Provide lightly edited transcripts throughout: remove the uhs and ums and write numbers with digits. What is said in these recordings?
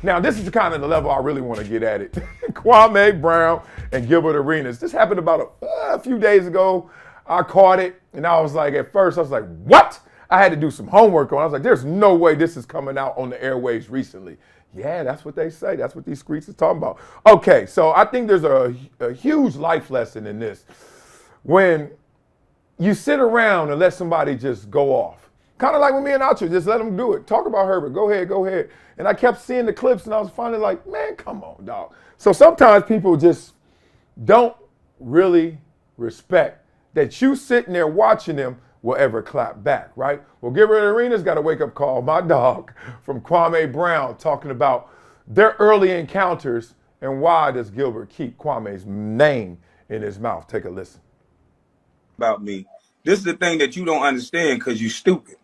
Now, this is kind of the level I really want to get at it. Kwame Brown and Gilbert Arenas. This happened about a few days ago. I caught it, and I was like, at first, I was like, what? I had to do some homework on it. I was like, there's no way this is coming out on the airwaves recently. Yeah, that's what they say. That's what these streets are talking about. Okay, so I think there's a huge life lesson in this. When you sit around and let somebody just go off. Kind of like with me and Acho, just let them do it. Talk about Herbert. Go ahead, go ahead. And I kept seeing the clips, and I was finally like, man, come on, dog. So sometimes people just don't really respect that you sitting there watching them will ever clap back, right? Well, Gilbert Arenas got a wake-up call, my dog, from Kwame Brown, talking about their early encounters and why does Gilbert keep Kwame's name in his mouth. Take a listen. About me. This is the thing that you don't understand because you stupid.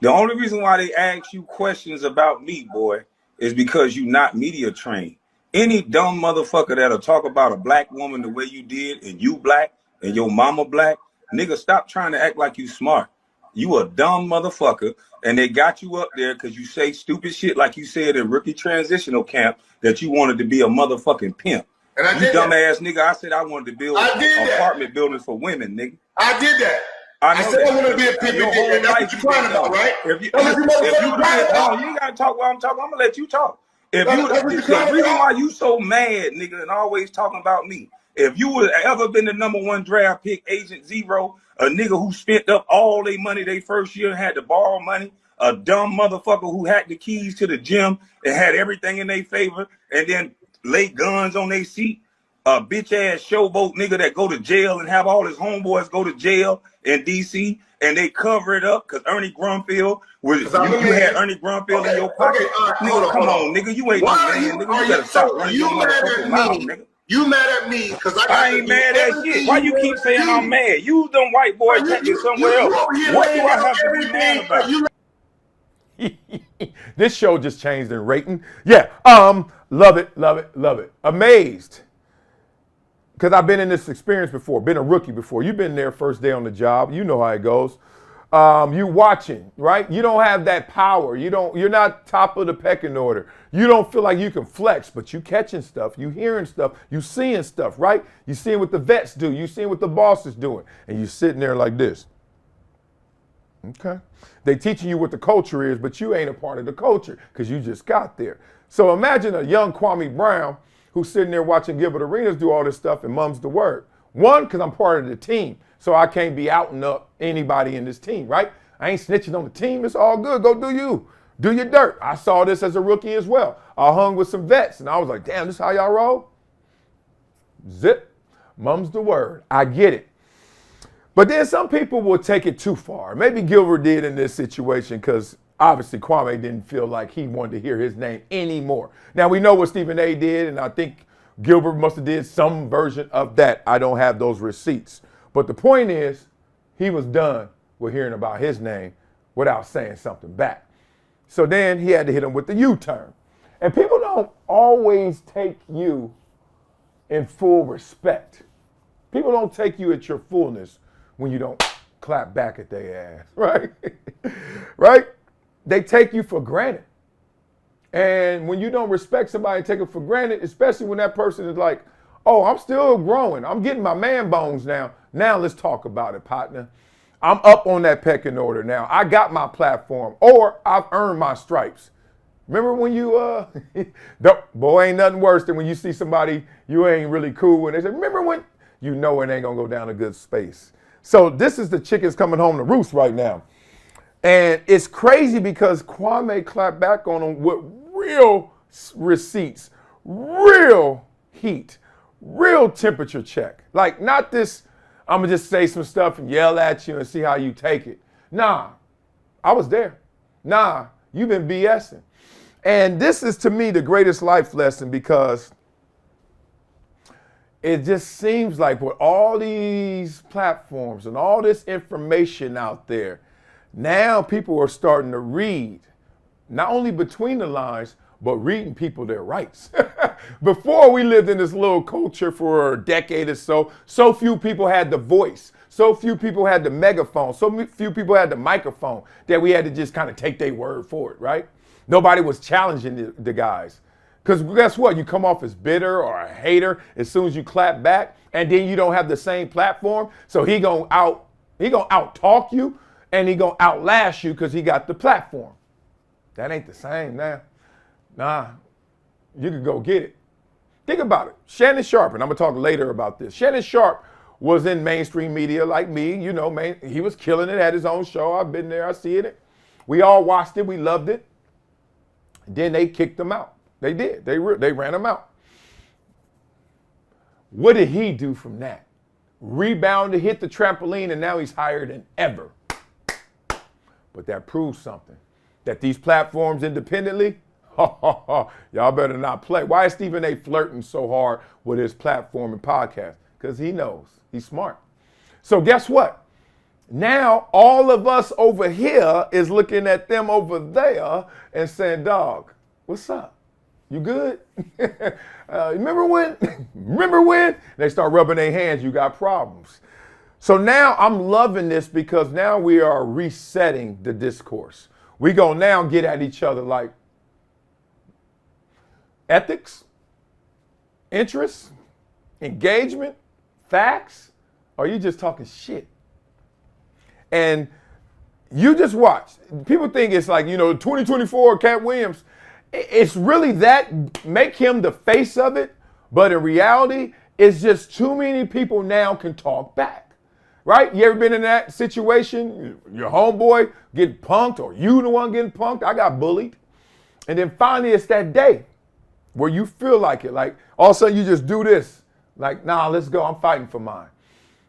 The only reason why they ask you questions about me, boy, is because you not media trained. Any dumb motherfucker that'll talk about a black woman the way you did and you black and your mama black, nigga, stop trying to act like you smart. You a dumb motherfucker, and they got you up there because you say stupid shit like you said in rookie transitional camp that you wanted to be a motherfucking pimp. And I did you dumbass nigga, I said I wanted to build apartment buildings for women, nigga. I did that. I said I wanted to be a pimp, and that's what you're crying about, right? If you ain't gotta talk while I'm talking, I'm gonna let you talk. If you the reason why you so mad, nigga, and always talking about me, if you would ever been the #1 draft pick, Agent Zero, a nigga who spent up all their money their first year and had to borrow money, a dumb motherfucker who had the keys to the gym and had everything in their favor, and then lay guns on their seat, a bitch ass showboat nigga that go to jail and have all his homeboys go to jail in DC, and they cover it up because Ernie Grunfeld was you had Ernie Grunfeld in your pocket. Nigga, come on, nigga, you ain't no man, nigga. You better stop running your motherfucking mouth, nigga. You mad at me because I ain't mad at shit. Why you keep saying I'm mad? You them white boys taking somewhere else. What do I have to be mad about? This show just changed in rating. Yeah, love it, love it, love it. Amazed. Because I've been in this experience before, been a rookie before. You've been there first day on the job. You know how it goes. You watching, right? You don't have that power. You're not top of the pecking order. You don't feel like you can flex, but you catching stuff, you hearing stuff, you seeing stuff, right? You seeing what the vets do, you seeing what the boss is doing, and you sitting there like this. Okay. They teaching you what the culture is, but you ain't a part of the culture because you just got there. So imagine a young Kwame Brown who's sitting there watching Gilbert Arenas do all this stuff and mum's the word. One, because I'm part of the team, so I can't be outing up anybody in this team, right? I ain't snitching on the team. It's all good. Go do you. Do your dirt. I saw this as a rookie as well. I hung with some vets, and I was like, damn, this is how y'all roll? Zip. Mum's the word. I get it. But then some people will take it too far. Maybe Gilbert did in this situation because obviously Kwame didn't feel like he wanted to hear his name anymore. Now we know what Stephen A did, and I think Gilbert must have did some version of that. I don't have those receipts. But the point is, he was done with hearing about his name without saying something back. So then he had to hit him with the U-turn. And people don't always take you in full respect. People don't take you at your fullness when you don't clap back at their ass, right? Right? They take you for granted. And when you don't respect somebody and take it for granted, especially when that person is like, oh, I'm still growing. I'm getting my man bones now. Now let's talk about it, partner. I'm up on that pecking order now. I got my platform, or I've earned my stripes. Remember when you, boy, ain't nothing worse than when you see somebody you ain't really cool with. They say, remember when, you know it ain't gonna go down a good space. So this is the chickens coming home to roost right now. And it's crazy because Kwame clapped back on him with real receipts, real heat, real temperature check. Like not this, I'm gonna just say some stuff and yell at you and see how you take it. Nah, I was there. Nah, you've been BSing. And this is to me the greatest life lesson because it just seems like with all these platforms and all this information out there, now people are starting to read, not only between the lines, but reading people their rights. Before we lived in this little culture for a decade or so, so few people had the voice. So few people had the megaphone. So few people had the microphone that we had to just kind of take their word for it, right? Nobody was challenging the guys. Because guess what? You come off as bitter or a hater as soon as you clap back, and then you don't have the same platform. So he gonna out talk you, and he gonna outlast you because he got the platform. That ain't the same now. Nah, you can go get it. Think about it. Shannon Sharpe, and I'm gonna talk later about this. Shannon Sharpe was in mainstream media like me, you know, man. He was killing it, had his own show. I've been there, I see it. We all watched it, we loved it. Then they kicked him out. They did. They ran him out. What did he do from that? Rebounded, hit the trampoline, and now he's higher than ever. But that proves something. That these platforms independently, y'all better not play. Why is Stephen A. flirting so hard with his platform and podcast? Because he knows. He's smart. So guess what? Now all of us over here is looking at them over there and saying, dog, what's up? You good? Remember when? Remember when? They start rubbing their hands, you got problems. So now I'm loving this because now we are resetting the discourse. We gonna now get at each other like ethics, interests, engagement, facts, or you just talking shit? And you just watch. People think it's like, 2024 Cat Williams. It's really that, make him the face of it, but in reality, it's just too many people now can talk back, right? You ever been in that situation? Your homeboy getting punked, or you the one getting punked? I got bullied. And then finally it's that day where you feel like it, like all of a sudden you just do this, like, nah, let's go, I'm fighting for mine.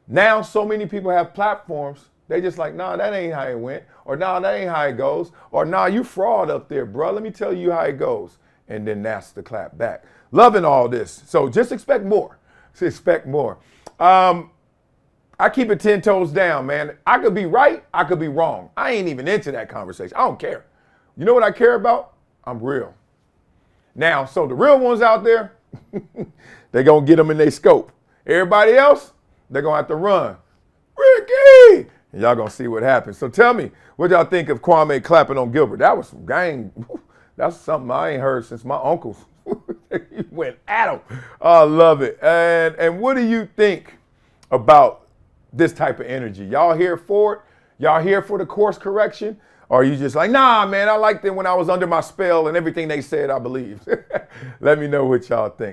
Now so many people have platforms, they just like, nah, that ain't how it went, or nah, that ain't how it goes, or nah, you fraud up there, bro. Let me tell you how it goes. And then that's the clap back. Loving all this. So just expect more. Just expect more. I keep it 10 toes down, man. I could be right, I could be wrong. I ain't even into that conversation. I don't care. You know what I care about? I'm real. Now, so the real ones out there, they're going to get them in their scope. Everybody else, they're going to have to run. Ricky! And y'all going to see what happens. So tell me, what y'all think of Kwame clapping on Gilbert? That was some gang. That's something I ain't heard since my uncles. He went at him. I love it. And what do you think about this type of energy? Y'all here for it? Y'all here for the course correction? Or are you just like, nah, man, I liked it when I was under my spell and everything they said I believed? Let me know what y'all think.